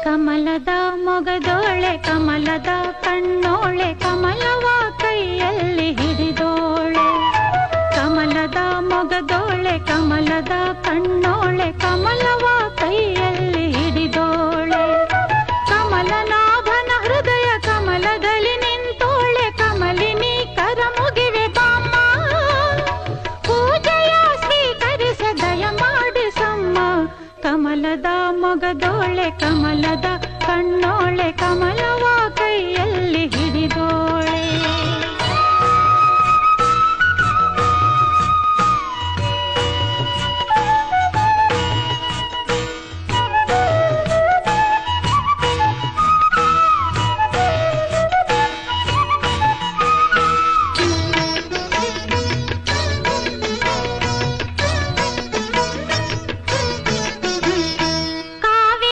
ಕಮಲದ ಮೊಗದೋಳೆ ಕಮಲದ ಕಣ್ಣೋಳೆ ಕಮಲವ ಕೈಯಲ್ಲಿ ಹಿಡಿದೋಳೆ ಕಮಲದ ಮೊಗದೋಳೆ ಕಮಲದ ಕಣ್ಣೋಳೆ ಕಮಲವ ಕೈಯಲ್ಲಿ ಹಿಡಿದೋಳೆ ಕಮಲನಾಭನ ಹೃದಯ ಕಮಲದಲ್ಲಿ ನಿಂತೋಳೆ ಕಮಲಿನಿ ಕರ ಮುಗಿವೆ ಬಾಮ್ಮ ಪೂಜೆಯ ಸ್ವೀಕರಿಸ ದಯ ಮಾಡಿಸಮ್ಮ ಕಮಲದ ಮೊಗದೋಳೆ ಕಮಲದ ಕಣ್ಣೋಳೆ ಕಮಲವ ಕೈಯಲ್ಲಿ ಹಿಡಿದೋಳೆ